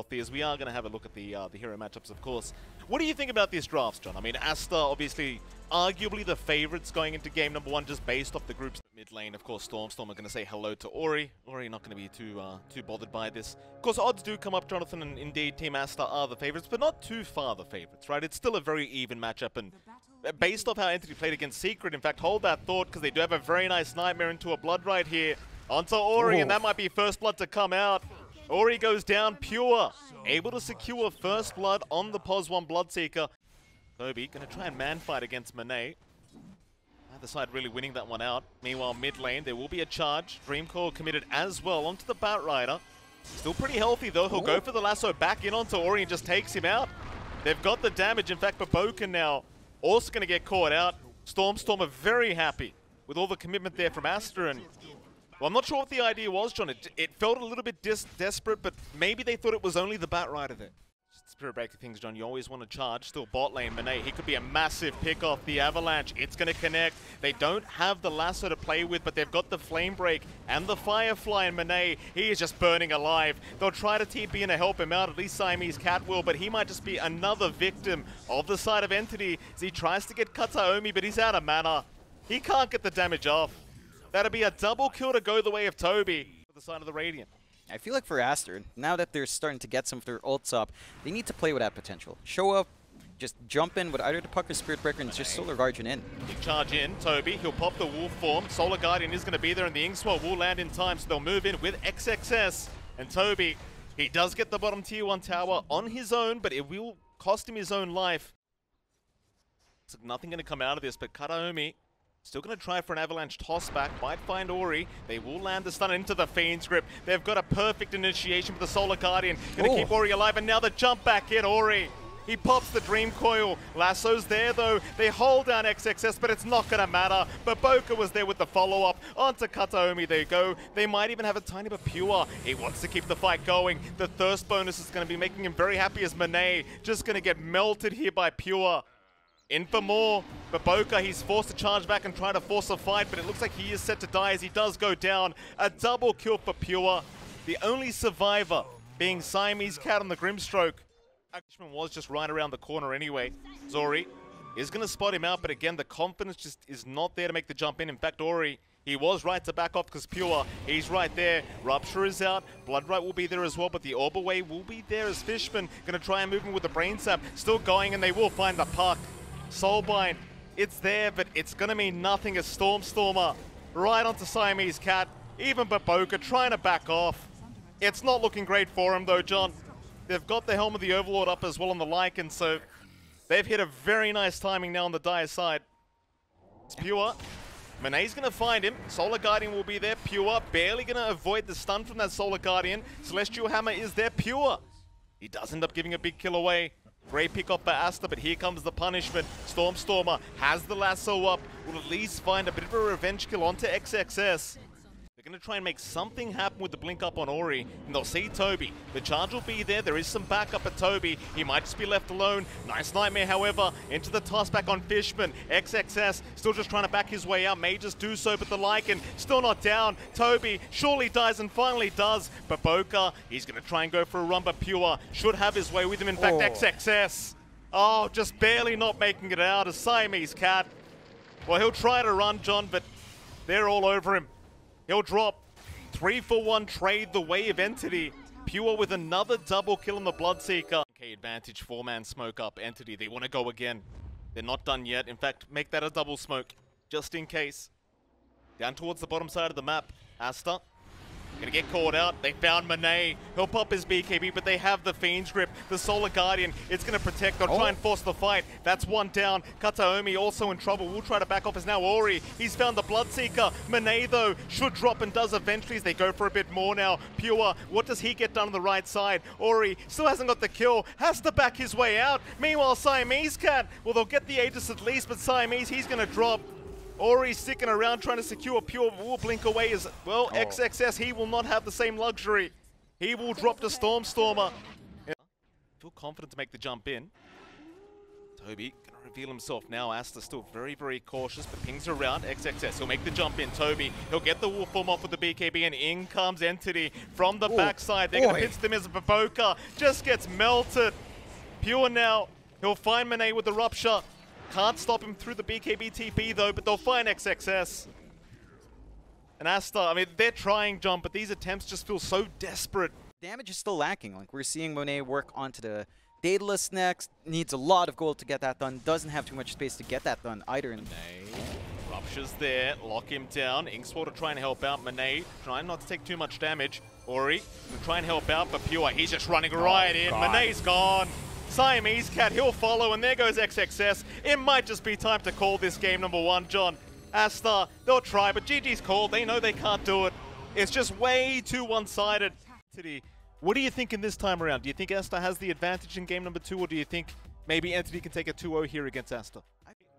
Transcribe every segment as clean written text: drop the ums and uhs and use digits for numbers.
healthy, as we are going to have a look at the hero matchups, of course. What do you think about these drafts, John? I mean, Aster, obviously, arguably the favorites going into game number 1, just based off the groups. Mid lane, of course, Storm are going to say hello to Ori. Ori not going to be too bothered by this. Of course, odds do come up, Jonathan, and indeed Team Aster are the favorites, but not too far the favorites, right? It's still a very even matchup, and based off how Entity played against Secret, in fact, hold that thought, because they do have a very nice Nightmare into a Blood right here. Onto Ori, and that might be first blood to come out. Ori goes down, Pure, able to secure first blood on the POS1 Bloodseeker. Toby going to try and man-fight against Monet. Either side really winning that one out. Meanwhile, mid lane, there will be a charge. Dreamcore committed as well onto the Batrider. Still pretty healthy though. He'll go for the lasso back in onto Ori and just takes him out. They've got the damage. In fact, Baboka now also going to get caught out. Storm are very happy with all the commitment there from Aster. And well, I'm not sure what the idea was, John. It felt a little bit desperate, but maybe they thought it was only the Batrider there. Spirit Breaker things, John. You always want to charge. Still bot lane, Monet. He could be a massive pick off the Avalanche. It's going to connect. They don't have the lasso to play with, but they've got the Flame Break and the Firefly, and Monet, he is just burning alive. They'll try to TP in to help him out. At least Siamese Cat will, but he might just be another victim of the side of Entity as he tries to get Kataomi, but he's out of mana. He can't get the damage off. That'll be a double kill to go the way of Toby for the side of the Radiant. I feel like for Aster, now that they're starting to get some of their ults up, they need to play with that potential. Show up, just jump in with either the Puck or Spirit Breaker and just Solar Guardian in. Big charge in, Toby, he'll pop the Wolf form. Solar Guardian is going to be there and the Inkswell will land in time, so they'll move in with XXS. And Toby, he does get the bottom tier 1 tower on his own, but it will cost him his own life. So nothing going to come out of this, but Kataomi still going to try for an Avalanche toss back, might find Ori. They will land the stun into the Fiend's Grip. They've got a perfect initiation for the Solar Guardian. Going to keep Ori alive, and now the jump back in Ori. He pops the Dream Coil. Lasso's there though. They hold down XXS, but it's not going to matter. Baboka was there with the follow-up. Onto Kataomi they go. They might even have a tiny bit Pure. He wants to keep the fight going. The Thirst bonus is going to be making him very happy as Monet just going to get melted here by Pure. In for more. Baboka, he's forced to charge back and try to force a fight, but it looks like he is set to die as he does go down. A double kill for Pure. The only survivor being Siamese Cat on the Grimstroke. Ashman was just right around the corner anyway. Zori is going to spot him out, but again, the confidence just is not there to make the jump in. In fact, Ori, he was right to back off because Pure, he's right there. Rupture is out. Bloodright will be there as well, but the Orb Away will be there as Fishman going to try and move him with the Brain Sap. Still going, and they will find the Puck. Soulbind, it's there, but it's going to mean nothing as Stormer right onto Siamese Cat. Even Baboka trying to back off. It's not looking great for him though, John. They've got the Helm of the Overlord up as well on the Lycan, so they've hit a very nice timing now on the Dire side. It's Pure. Monet's going to find him. Solar Guardian will be there. Pure barely going to avoid the stun from that Solar Guardian. Celestial Hammer is there. Pure. He does end up giving a big kill away. Great pick off by Aster, but here comes the punishment. Stormer has the lasso up, will at least find a bit of a revenge kill onto XXS. They're going to try and make something happen with the blink up on Ori, and they'll see Toby. The charge will be there. There is some backup at Toby. He might just be left alone. Nice Nightmare, however, into the toss back on Fishman. XXS still just trying to back his way out. May just do so, but the Lycan still not down. Toby surely dies and finally does. Baboka, he's going to try and go for a run, but Pure should have his way with him. In fact, XXS, just barely not making it out as Siamese Cat. Well, he'll try to run, John, but they're all over him. He'll drop 3-for-1 trade the way of Entity. Pure with another double kill on the Bloodseeker. Okay, advantage, 4-man smoke up. Entity, they want to go again. They're not done yet. In fact, make that a double smoke, just in case. Down towards the bottom side of the map, Aster gonna get caught out. They found Monet. He'll pop his BKB, but they have the Fiend's Grip. The Solar Guardian, it's gonna protect. They'll try and force the fight. That's one down. Kataomi also in trouble. We'll try to back off as now Ori. He's found the Bloodseeker. Monet, though, should drop and does eventually as they go for a bit more now. Pure, what does he get done on the right side? Ori still hasn't got the kill. Has to back his way out. Meanwhile, Siamese Cat, well, they'll get the Aegis at least, but Siamese, he's gonna drop. Ori sticking around trying to secure Pure, will blink away as well. XXS, he will not have the same luxury. He will drop to Stormer. Feel confident to make the jump in. Toby gonna reveal himself now. Aster still very, very cautious, but pings around. XXS, he'll make the jump in. Toby, he'll get the wolf form off with the BKB, and in comes Entity from the backside. They're gonna pinch them as Baboka just gets melted. Pure now, he'll find Manet with the rupture. Can't stop him through the BKB TP though, but they'll find XXS. And Aster, I mean, they're trying jump, but these attempts just feel so desperate. Damage is still lacking. Like, we're seeing Monet work onto the Daedalus next. Needs a lot of gold to get that done. Doesn't have too much space to get that done either. Manet, ruptures there, lock him down. Inkswell to try and help out. Manet trying not to take too much damage. Ori to try and help out, but Pure, he's just running right in. God. Manet's gone. Siamese Cat, he'll follow, and there goes XXS. It might just be time to call this game number 1, John. Aster, they'll try, but GG's called. They know they can't do it. It's just way too one-sided. What are you thinking this time around? Do you think Aster has the advantage in game number 2, or do you think maybe Entity can take a 2-0 here against Aster?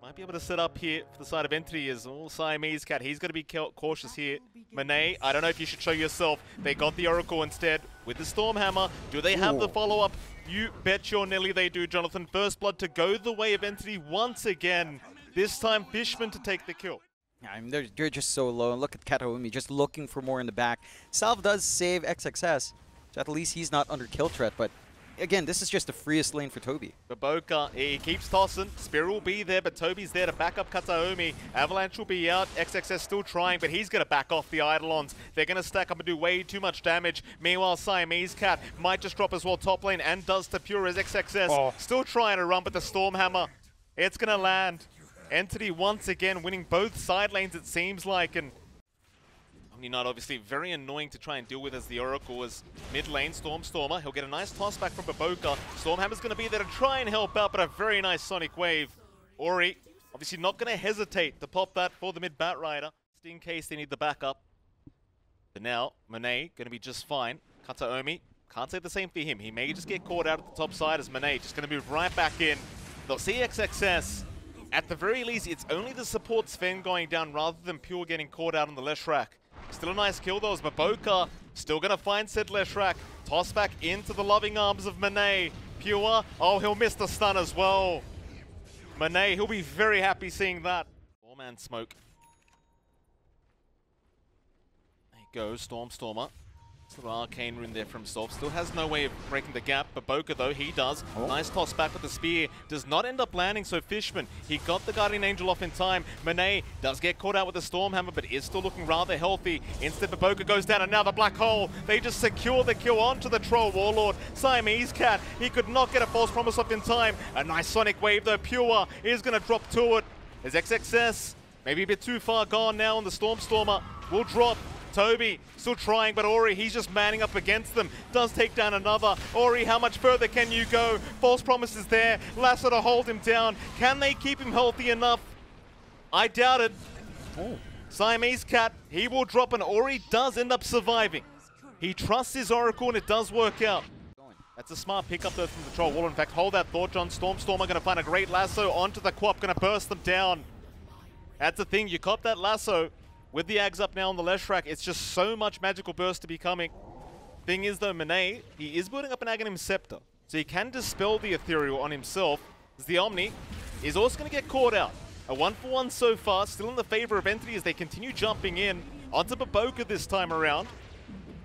Might be able to set up here for the side of Entity is Siamese Cat. He's going to be cautious here. Manet, I don't know if you should show yourself. They got the Oracle instead with the Stormhammer. Do they have the follow-up? You bet your Nelly they do, Jonathan. First Blood to go the way of Entity once again. This time, Fishman to take the kill. Yeah, I mean, they're just so low. And look at Kataomi just looking for more in the back. Salve does save XXS, so at least he's not under kill threat. But again, this is just the freest lane for Toby. Baboka, he keeps tossing. Spear will be there, but Toby's there to back up Kataomi. Avalanche will be out. XXS still trying, but he's going to back off the Eidolons. They're going to stack up and do way too much damage. Meanwhile, Siamese Cat might just drop as well top lane, and does to Pure as XXS. Still trying to run, but the Stormhammer, it's going to land. Entity once again winning both side lanes, it seems like, and Omni-Knight obviously very annoying to try and deal with as the Oracle is mid lane. Stormer, he'll get a nice toss back from Baboka. Stormhammer's going to be there to try and help out, but a very nice Sonic Wave. Ori, obviously not going to hesitate to pop that for the mid Bat Rider, just in case they need the backup. But now, Manet going to be just fine. Kataomi, can't say the same for him. He may just get caught out at the top side as Manet just going to move right back in. They'll see XXS. At the very least, it's only the support Sven going down rather than Pure getting caught out on the Leshrac. Still a nice kill though as Baboka still going to find said Leshrac. Toss back into the loving arms of Manet. Pure, oh, he'll miss the stun as well. Manet, he'll be very happy seeing that. 4-man smoke. There you go, Stormer. Little arcane rune there for himself. Still has no way of breaking the gap. Baboka though, he does. Nice toss back with the spear. Does not end up landing, so Fishman, he got the Guardian Angel off in time. Manet does get caught out with the Stormhammer, but is still looking rather healthy. Instead, Baboka goes down, and now the Black Hole. They just secure the kill onto the Troll Warlord. Siamese Cat, he could not get a false promise off in time. A nice Sonic Wave though. Pure is going to drop to it. There's XXS. Maybe a bit too far gone now, and the Stormer will drop. Toby still trying, but Ori, he's just manning up against them. Does take down another. Ori, how much further can you go? False promise is there. Lasso to hold him down. Can they keep him healthy enough? I doubt it. Siamese Cat, he will drop, and Ori does end up surviving. He trusts his Oracle, and it does work out. That's a smart pickup though from the Troll Wall. In fact, hold that thought, John. Stormer going to find a great lasso onto the Quap, going to burst them down. That's the thing, you cop that lasso. With the Ags up now on the Leshrac, it's just so much magical burst to be coming. Thing is though, Manet, he is building up an Aghanim Scepter, so he can dispel the Ethereal on himself, as the Omni is also going to get caught out. A 1-for-1 so far, still in the favor of Entity as they continue jumping in onto Baboka this time around.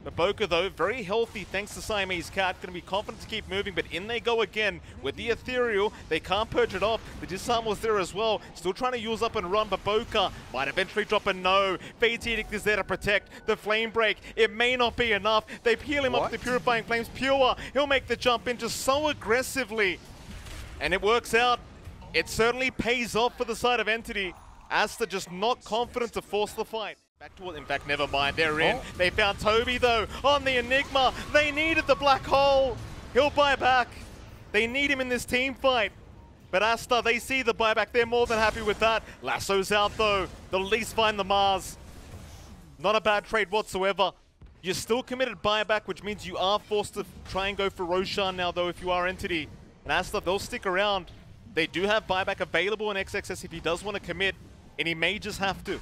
Baboka though, very healthy thanks to Siamese Cat, going to be confident to keep moving, but in they go again with the Ethereal. They can't purge it off. The disarm was there as well. Still trying to use up and run. Baboka might eventually drop a no. Fate's Edict is there to protect. The Flame Break, it may not be enough. They peel him up with the Purifying Flames. Pure, he'll make the jump in just so aggressively. And it works out. It certainly pays off for the side of Entity. Aster just not confident to force the fight. Back to it, in fact, never mind, they're in. They found Toby, though, on the Enigma. They needed the Black Hole. He'll buy back. They need him in this team fight. But Aster, they see the buyback. They're more than happy with that. Lasso's out, though. They'll at least find the Mars. Not a bad trade whatsoever. You're still committed buyback, which means you are forced to try and go for Roshan now, though, if you are Entity. And Aster, they'll stick around. They do have buyback available in XXS if he does want to commit, and he may just have to.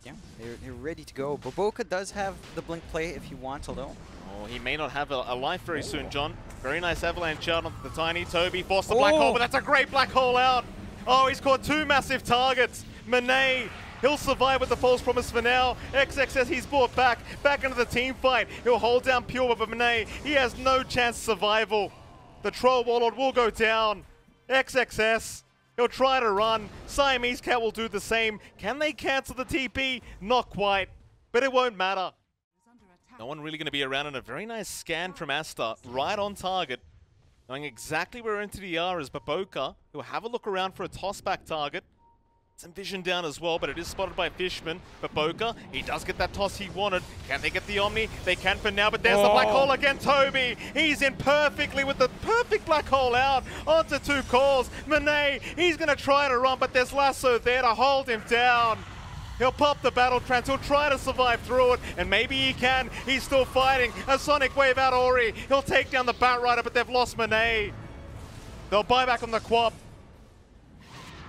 Yeah. They're ready to go. Boboka does have the blink play if he wants, although. Oh, he may not have a life very soon, John. Very nice avalanche out onto the tiny. Toby forced the black hole, but that's a great black hole out. Oh, he's caught 2 massive targets. Manet, he'll survive with the false promise for now. XXS, he's brought back into the team fight. He'll hold down Pure, but Manet, he has no chance of survival. The Troll Warlord will go down. XXS, he'll try to run. Siamese Cat will do the same. Can they cancel the TP? Not quite, but it won't matter. No one really going to be around, and a very nice scan from Aster, right on target. Knowing exactly where Entity are is Boboka, who'll have a look around for a toss-back target. Some vision down as well, but it is spotted by Fishman. Boboka, he does get that toss he wanted. Can they get the Omni? They can for now, but there's the black hole again. Toby, he's in perfectly with the perfect black hole out onto 2 calls. Manet, he's going to try to run, but there's Lasso there to hold him down. He'll pop the battle trance, he'll try to survive through it, and maybe he can. He's still fighting. A Sonic Wave out Ori. He'll take down the Batrider, but they've lost Manet. They'll buy back on the Quap.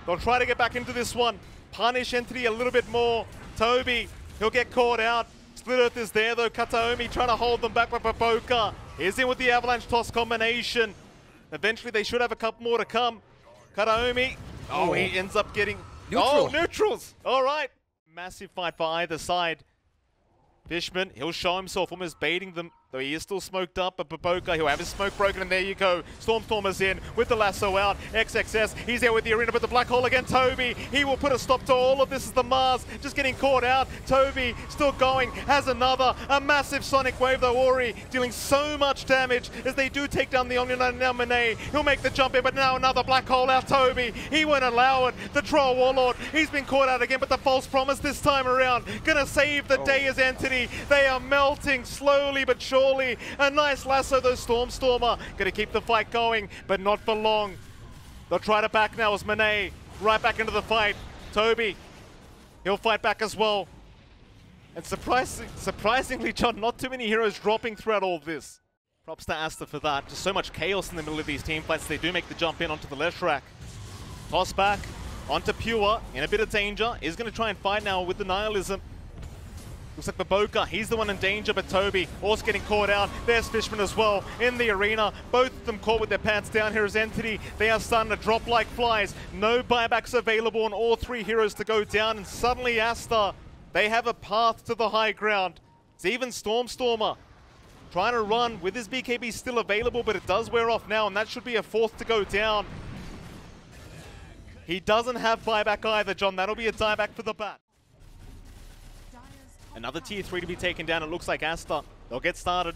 They'll try to get back into this one. Punish Entity a little bit more. Toby, he'll get caught out. Split Earth is there though. Kataomi trying to hold them back, but Boboka is in with the Avalanche Toss combination. Eventually they should have a couple more to come. Kataomi, oh, he ends up getting... Neutral. Oh, neutrals! All right. Massive fight for either side. Fishman, he'll show himself, almost baiting them, though he is still smoked up, but Boboka, he'll have his smoke broken, and there you go. Stormstormer's in with the lasso out. XXS, he's there with the arena, but the black hole again. Toby, he will put a stop to all of this as the Mars just getting caught out. Toby still going, has a massive Sonic Wave though. Ori dealing so much damage as they do take down the Omni Knight. Now Manet, he'll make the jump in, but now another black hole out. Toby, he won't allow it. The Troll Warlord, he's been caught out again, but the false promise this time around gonna save the day as Entity. They are melting slowly but surely. A nice lasso though. Stormstormer gonna keep the fight going, but not for long. They'll try to back now as Manet right back into the fight. Toby, he'll fight back as well. And surprisingly, John, not too many heroes dropping throughout all of this. Props to Aster for that. Just so much chaos in the middle of these team fights. They do make the jump in onto the left rack. Toss back onto Pure, in a bit of danger. Is gonna try and fight now with the Nihilism. Looks like Boboka, he's the one in danger, but Toby also getting caught out. There's Fishman as well in the arena. Both of them caught with their pants down here as Entity. They are starting to drop like flies. No buybacks available on all 3 heroes to go down, and suddenly Aster, they have a path to the high ground. It's even Stormstormer trying to run with his BKB still available, but it does wear off now, and that should be a 4th to go down. He doesn't have buyback either, John. That'll be a dieback for the bat. Another tier 3 to be taken down. It looks like Aster. They'll get started.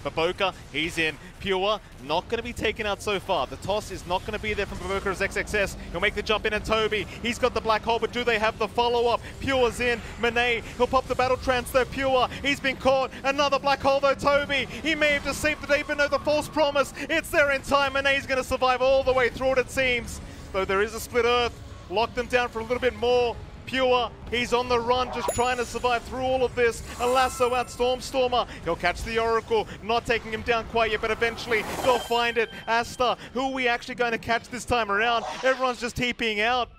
Boboka, he's in. Pure, not going to be taken out so far. The toss is not going to be there from Boboka as XXS. He'll make the jump in, and Toby, he's got the black hole, but do they have the follow-up? Pure's in. Manet, he'll pop the battle trance though. Pure, he's been caught. Another black hole though. Toby, he may have just saved the day, but no, the false promise. It's there in time. Manet's going to survive all the way through it seems. Though there is a split earth. Lock them down for a little bit more. Pure, he's on the run, just trying to survive through all of this. A lasso out Stormstormer. He'll catch the Oracle, not taking him down quite yet, but eventually they'll find it. Aster, who are we actually going to catch this time around? Everyone's just TPing out.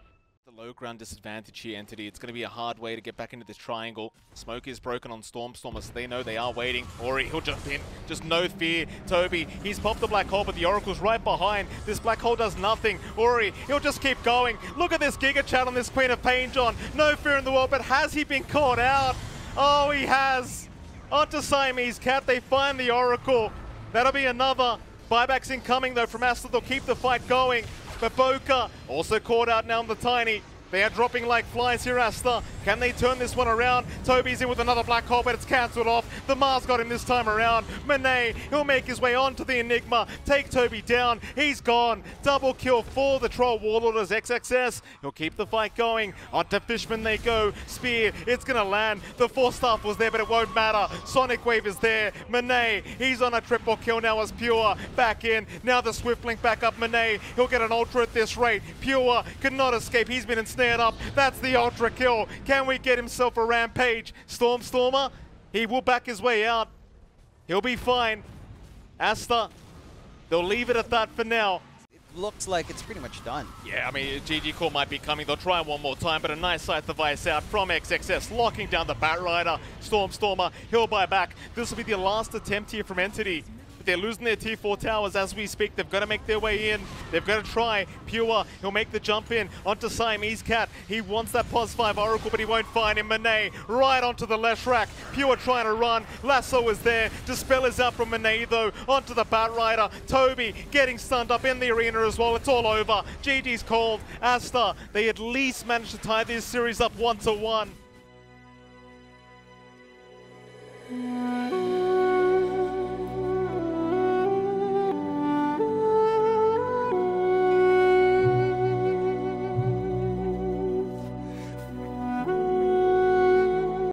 The low ground disadvantage here, Entity. It's going to be a hard way to get back into this triangle. Smoke is broken on Stormstormer, so they know they are waiting. Ori, he'll jump in. Just no fear. Toby, he's popped the black hole, but the Oracle's right behind. This black hole does nothing. Ori, he'll just keep going. Look at this Giga Chat on this Queen of Pain, John. No fear in the world, but has he been caught out? Oh, he has. Onto Siamese Cat, they find the Oracle. That'll be another. Buybacks incoming, though, from Aster. They'll keep the fight going. Boboka also caught out now on the Tiny. They are dropping like flies here, Aster. Can they turn this one around? Toby's in with another black hole, but it's cancelled off. The Mars got him this time around. Manet, he'll make his way onto the Enigma. Take Toby down. He's gone. Double kill for the Troll Warlord as XXS. He'll keep the fight going. Onto Fishman they go. Spear, it's going to land. The Force Staff was there, but it won't matter. Sonic Wave is there. Manet, he's on a triple kill now as Pure. Back in. Now the Swift Link back up. Manet, he'll get an Ultra at this rate. Pure cannot escape. He's been ensnared up. That's the Ultra kill. Can we get himself a rampage? Stormstormer, he will back his way out. He'll be fine. Aster, they'll leave it at that for now. looks like it's pretty much done. Yeah, I mean, GG call might be coming. They'll try one more time, but a nice side device out from XXS, locking down the Batrider. Stormer, he'll buy back. This will be the last attempt here from Entity. But they're losing their T4 towers as we speak. They've got to make their way in. They've got to try. Pure, he'll make the jump in onto Siamese Cat. He wants that +5 Oracle, but he won't find him. Monet right onto the left rack. Pure trying to run. Lasso is there. Dispel is out from Monet though. Onto the Batrider. Toby getting stunned up in the arena as well. It's all over. GG's called. Aster, they at least managed to tie this series up 1-1.